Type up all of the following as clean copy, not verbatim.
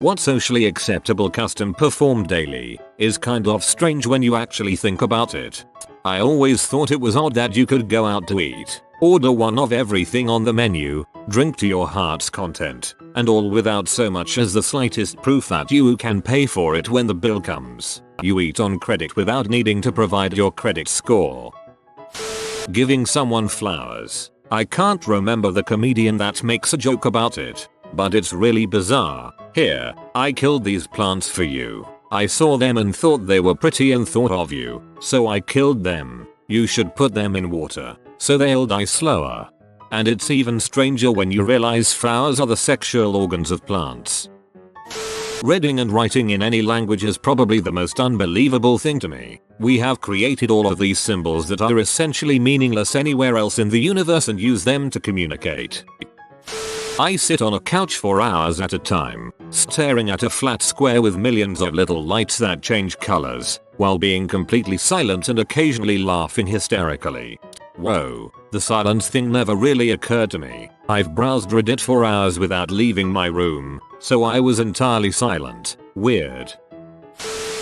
What socially acceptable custom performed daily is kind of strange when you actually think about it. I always thought it was odd that you could go out to eat, order one of everything on the menu, drink to your heart's content, and all without so much as the slightest proof that you can pay for it when the bill comes. You eat on credit without needing to provide your credit score. Giving someone flowers. I can't remember the comedian that makes a joke about it, but it's really bizarre. Here, I killed these plants for you. I saw them and thought they were pretty and thought of you, so I killed them. You should put them in water, so they'll die slower. And it's even stranger when you realize flowers are the sexual organs of plants. Reading and writing in any language is probably the most unbelievable thing to me. We have created all of these symbols that are essentially meaningless anywhere else in the universe and use them to communicate. I sit on a couch for hours at a time, staring at a flat square with millions of little lights that change colors, while being completely silent and occasionally laughing hysterically. Whoa, the silence thing never really occurred to me. I've browsed Reddit for hours without leaving my room, so I was entirely silent. Weird.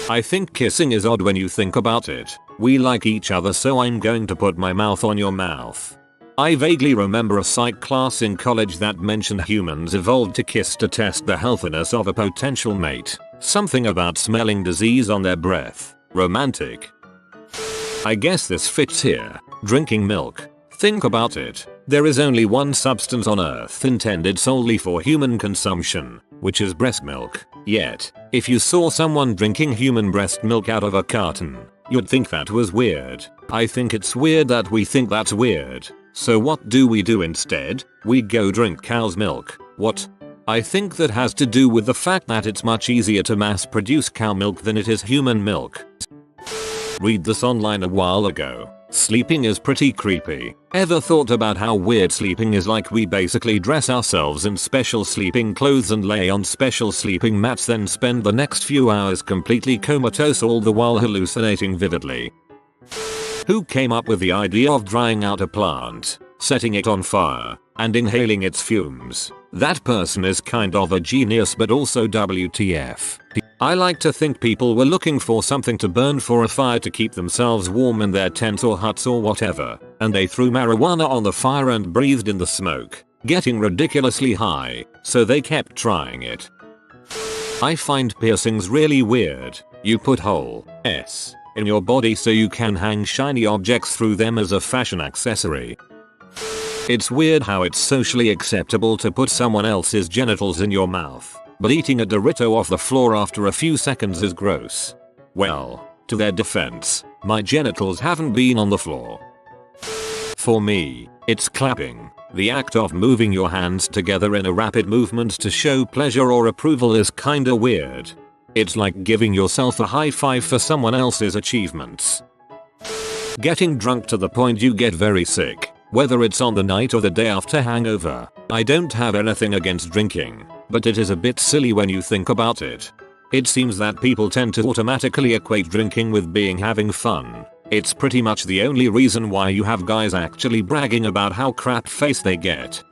I think kissing is odd when you think about it. We like each other, so I'm going to put my mouth on your mouth. I vaguely remember a psych class in college that mentioned humans evolved to kiss to test the healthiness of a potential mate. Something about smelling disease on their breath. Romantic. I guess this fits here. Drinking milk. Think about it. There is only one substance on earth intended solely for human consumption, which is breast milk. Yet, if you saw someone drinking human breast milk out of a carton, you'd think that was weird. I think it's weird that we think that's weird. So what do we do instead? We go drink cow's milk. What? I think that has to do with the fact that it's much easier to mass produce cow milk than it is human milk. Read this online a while ago. Sleeping is pretty creepy. Ever thought about how weird sleeping is? Like we basically dress ourselves in special sleeping clothes and lay on special sleeping mats, then spend the next few hours completely comatose, all the while hallucinating vividly. Who came up with the idea of drying out a plant, setting it on fire, and inhaling its fumes? That person is kind of a genius, but also WTF. I like to think people were looking for something to burn for a fire to keep themselves warm in their tents or huts or whatever, and they threw marijuana on the fire and breathed in the smoke, getting ridiculously high, so they kept trying it. I find piercings really weird. You put holes in your body so you can hang shiny objects through them as a fashion accessory. It's weird how it's socially acceptable to put someone else's genitals in your mouth, but eating a Dorito off the floor after a few seconds is gross. Well, to their defense, my genitals haven't been on the floor. For me, it's clapping. The act of moving your hands together in a rapid movement to show pleasure or approval is kinda weird. It's like giving yourself a high five for someone else's achievements. Getting drunk to the point you get very sick, whether it's on the night or the day after hangover. I don't have anything against drinking, but it is a bit silly when you think about it. It seems that people tend to automatically equate drinking with having fun. It's pretty much the only reason why you have guys actually bragging about how crap faced they get.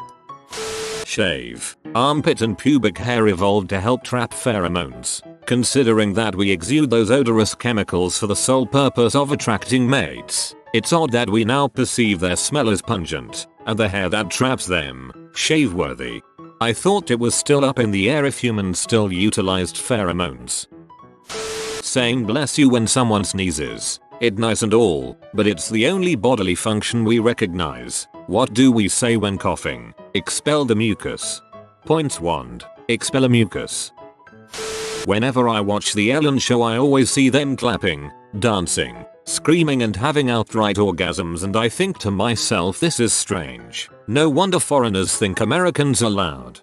Shave. Armpit and pubic hair evolved to help trap pheromones. Considering that we exude those odorous chemicals for the sole purpose of attracting mates, it's odd that we now perceive their smell as pungent, and the hair that traps them, shave-worthy. I thought it was still up in the air if humans still utilized pheromones. Saying bless you when someone sneezes. It's nice and all, but it's the only bodily function we recognize. What do we say when coughing? Expel the mucus. Points wand. Expel a mucus. Whenever I watch the Ellen Show, I always see them clapping, dancing, screaming and having outright orgasms, and I think to myself, this is strange. No wonder foreigners think Americans are loud.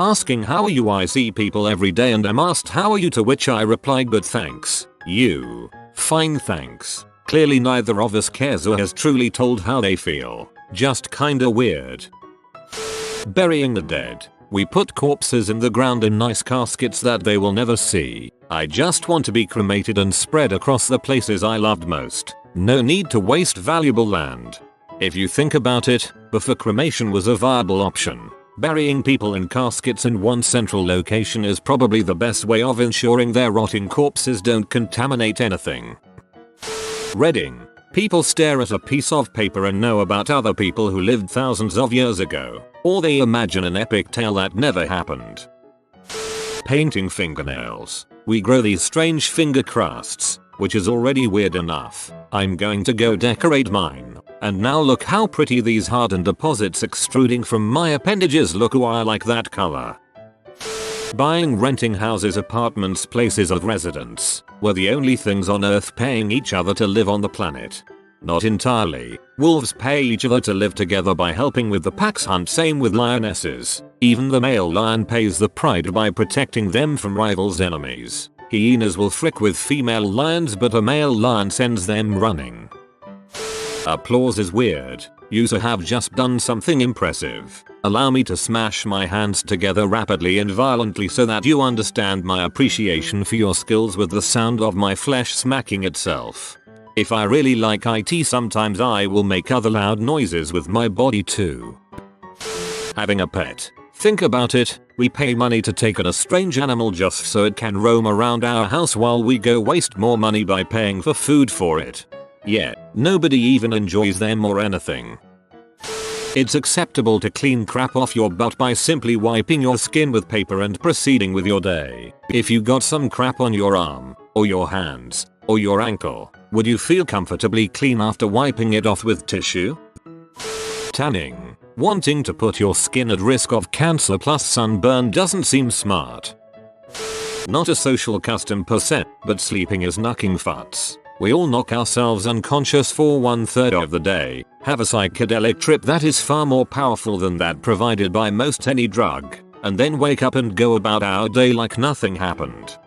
Asking how are you? I see people every day and I'm asked how are you, to which I reply good thanks. You? Fine thanks. Clearly neither of us cares or has truly told how they feel. Just kinda weird. Burying the dead. We put corpses in the ground in nice caskets that they will never see. I just want to be cremated and spread across the places I loved most. No need to waste valuable land. If you think about it, before cremation was a viable option, Burying people in caskets in one central location is probably the best way of ensuring their rotting corpses don't contaminate anything. Reading. People stare at a piece of paper and know about other people who lived thousands of years ago, or they imagine an epic tale that never happened. Painting fingernails. We grow these strange finger crusts, which is already weird enough. I'm going to go decorate mine. And now look how pretty these hardened deposits extruding from my appendages look. Ooh, I like that color. Buying, renting houses, apartments, places of residence. We're the only things on earth paying each other to live on the planet. Not entirely. Wolves pay each other to live together by helping with the pack's hunt, same with lionesses. Even the male lion pays the pride by protecting them from rivals' enemies. Hyenas will frick with female lions, but a male lion sends them running. Applause is weird. You have just done something impressive. Allow me to smash my hands together rapidly and violently so that you understand my appreciation for your skills with the sound of my flesh smacking itself. If I really like it, sometimes I will make other loud noises with my body too. Having a pet. Think about it, we pay money to take in a strange animal just so it can roam around our house while we go waste more money by paying for food for it. Yet, nobody even enjoys them or anything. It's acceptable to clean crap off your butt by simply wiping your skin with paper and proceeding with your day. If you got some crap on your arm, or your hands, or your ankle, would you feel comfortably clean after wiping it off with tissue? Tanning. Wanting to put your skin at risk of cancer plus sunburn doesn't seem smart. Not a social custom per se, but sleeping is knocking futs. We all knock ourselves unconscious for 1/3 of the day, have a psychedelic trip that is far more powerful than that provided by most any drug, and then wake up and go about our day like nothing happened.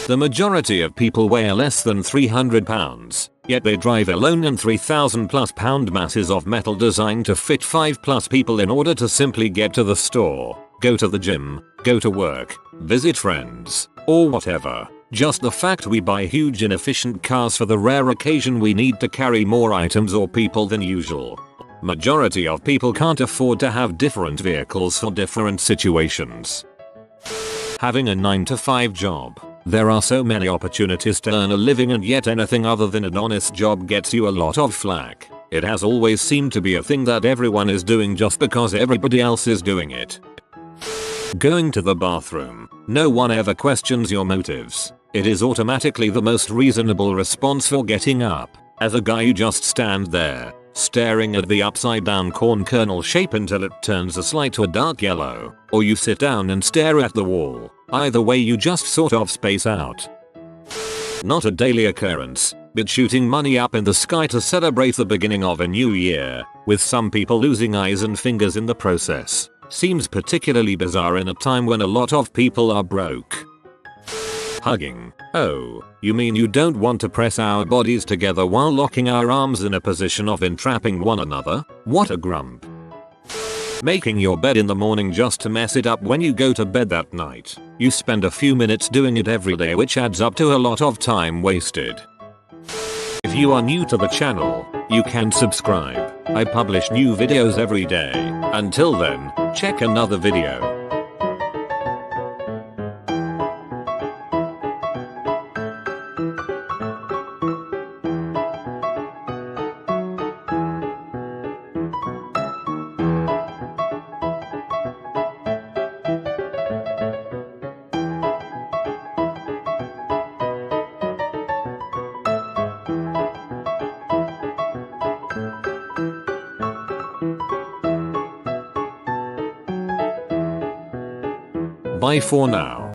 The majority of people weigh less than 300 pounds, yet they drive alone in 3,000+ pound masses of metal designed to fit 5+ people in order to simply get to the store, go to the gym, go to work, visit friends, or whatever. Just the fact we buy huge inefficient cars for the rare occasion we need to carry more items or people than usual. Majority of people can't afford to have different vehicles for different situations. Having a 9-to-5 job. There are so many opportunities to earn a living, and yet anything other than an honest job gets you a lot of flack. It has always seemed to be a thing that everyone is doing just because everybody else is doing it. Going to the bathroom. No one ever questions your motives. It is automatically the most reasonable response for getting up. As a guy, you just stand there, staring at the upside down corn kernel shape until it turns a slight or dark yellow, or you sit down and stare at the wall. Either way, you just sort of space out. Not a daily occurrence, but shooting money up in the sky to celebrate the beginning of a new year, with some people losing eyes and fingers in the process, seems particularly bizarre in a time when a lot of people are broke. Hugging. Oh, you mean you don't want to press our bodies together while locking our arms in a position of entrapping one another? What a grump. Making your bed in the morning just to mess it up when you go to bed that night. You spend a few minutes doing it every day, which adds up to a lot of time wasted. If you are new to the channel, you can subscribe. I publish new videos every day. Until then, check another video. Bye for now.